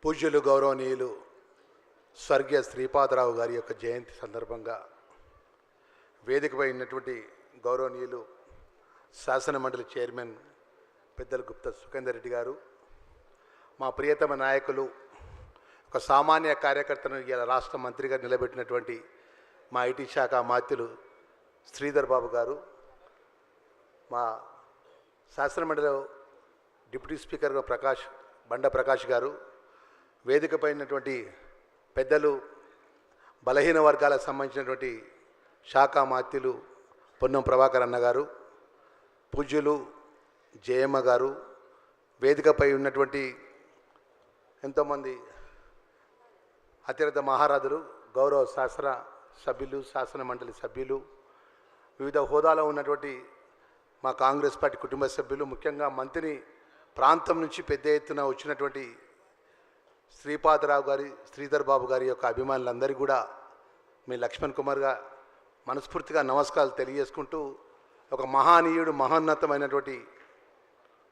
పూజ్యులు గౌరవనీయులు స్వర్గీయ శ్రీపాదరావు గారి యొక్క జయంతి సందర్భంగా వేదికపై ఉన్నటువంటి గౌరవనీయులు శాసనమండలి చైర్మన్ పెద్దలు గుప్తా సుఖేందర్ రెడ్డి గారు, మా ప్రియతమ నాయకులు, ఒక సామాన్య కార్యకర్తను ఇలా రాష్ట్ర మంత్రిగా నిలబెట్టినటువంటి మా ఐటీ శాఖ మాత్యులు శ్రీధర్ బాబు గారు, మా శాసనమండలి డిప్యూటీ స్పీకర్ బండ ప్రకాష్ గారు, వేదికపై ఉన్నటువంటి పెద్దలు, బలహీన వర్గాలకు సంబంధించినటువంటి శాఖ మాత్యులు పొన్నం ప్రభాకర్ అన్న గారు, పూజ్యులు జయమ్మ గారు, వేదికపై ఉన్నటువంటి ఎంతోమంది అతిరథ మహారాజులు, గౌరవ శాసన సభ్యులు, శాసన మండలి సభ్యులు, వివిధ హోదాలో ఉన్నటువంటి మా కాంగ్రెస్ పార్టీ కుటుంబ సభ్యులు, ముఖ్యంగా మంత్రి ప్రాంతం నుంచి పెద్ద ఎత్తున వచ్చినటువంటి శ్రీపాదరావు గారి, శ్రీధర్ బాబు గారి యొక్క అభిమానులందరికీ కూడా మీ లక్ష్మణ్ కుమార్గా మనస్ఫూర్తిగా నమస్కారాలు తెలియజేసుకుంటూ, ఒక మహానీయుడు, మహోన్నతమైనటువంటి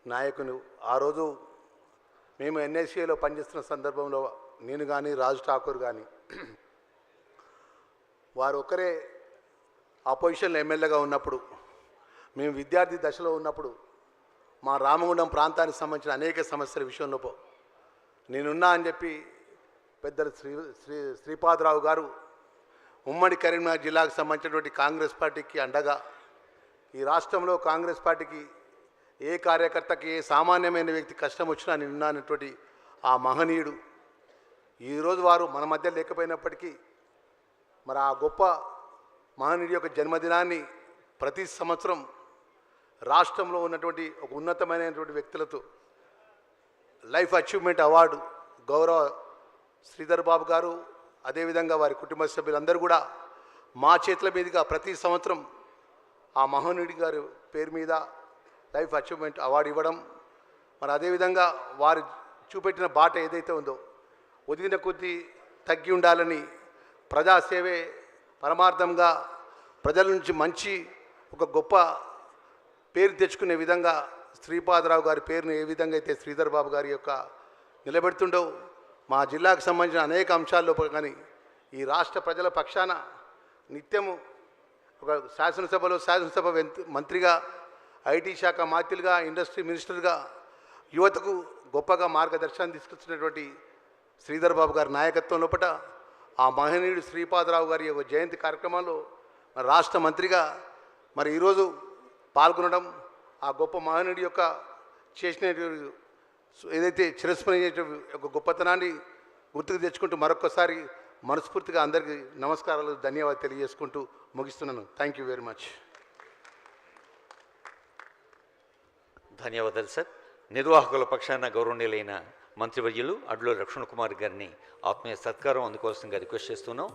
నాయకులు. ఆ రోజు మేము ఎన్ఎస్ఏలో పనిచేస్తున్న సందర్భంలో నేను కానీ, రాజు ఠాకూర్ కానీ, వారు ఒకరే అపోజిషన్లో ఎమ్మెల్యేగా ఉన్నప్పుడు, మేము విద్యార్థి దశలో ఉన్నప్పుడు మా రామగుండం ప్రాంతానికి సంబంధించిన అనేక సమస్యల విషయంలో నేనున్నా అని చెప్పి పెద్దలు శ్రీపాదరావు గారు ఉమ్మడి కరీంనగర్ జిల్లాకు సంబంధించినటువంటి కాంగ్రెస్ పార్టీకి అండగా, ఈ రాష్ట్రంలో కాంగ్రెస్ పార్టీకి ఏ కార్యకర్తకి, ఏ సామాన్యమైన వ్యక్తి కష్టం వచ్చినా నేనున్నటువంటి ఆ మహనీయుడు ఈరోజు వారు మన మధ్య లేకపోయినప్పటికీ, మరి ఆ గొప్ప మహనీయుడి యొక్క జన్మదినాన్ని ప్రతి సంవత్సరం రాష్ట్రంలో ఉన్నటువంటి ఒక ఉన్నతమైనటువంటి వ్యక్తులతో లైఫ్ అచీవ్మెంట్ అవార్డు గౌరవ శ్రీధర్ బాబు గారు, అదేవిధంగా వారి కుటుంబ సభ్యులందరూ కూడా మా చేతుల మీదుగా ప్రతి సంవత్సరం ఆ మహనీయుడి గారి పేరు మీద లైఫ్ అచీవ్మెంట్ అవార్డు ఇవ్వడం, మరి అదేవిధంగా వారు చూపెట్టిన బాట ఏదైతే ఉందో ఒదిగిన కొద్దీ తగ్గి ఉండాలని, ప్రజాసేవే పరమార్థంగా ప్రజల నుంచి మంచి ఒక గొప్ప పేరు తెచ్చుకునే విధంగా శ్రీపాదరావు గారి పేరును ఏ విధంగా అయితే శ్రీధర్ బాబు గారి యొక్క నిలబెడుతుండో, మా జిల్లాకు సంబంధించిన అనేక అంశాల్లో కానీ ఈ రాష్ట్ర ప్రజల పక్షాన నిత్యము ఒక శాసనసభ మంత్రిగా, ఐటీ శాఖ మాత్యులుగా, ఇండస్ట్రీ మినిస్టర్గా యువతకు గొప్పగా మార్గదర్శనం తీసుకొచ్చినటువంటి శ్రీధర్ బాబు గారి నాయకత్వం లోపల ఆ మహనీయుడు శ్రీపాదరావు గారి యొక్క జయంతి కార్యక్రమంలో రాష్ట్ర మంత్రిగా మరి ఈరోజు పాల్గొనడం, ఆ గొప్ప మహనీయుడి యొక్క చేసిన ఏదైతే చిరస్మరణీయ ఒక గొప్పతనాన్ని గుర్తుకు తెచ్చుకుంటూ మరొకసారి మనస్ఫూర్తిగా అందరికీ నమస్కారాలు, ధన్యవాదాలు తెలియజేసుకుంటూ ముగిస్తున్నాను. Thank you very much. ధన్యవాదాలు సార్. నిర్వాహకుల పక్షాన గౌరవనీయులైన మంత్రివర్యులు అడ్లూరి లక్ష్మణ్ కుమార్ గారిని ఆత్మీయ సత్కారం అందుకోవాల్సిందిగా రిక్వెస్ట్ చేస్తున్నాం.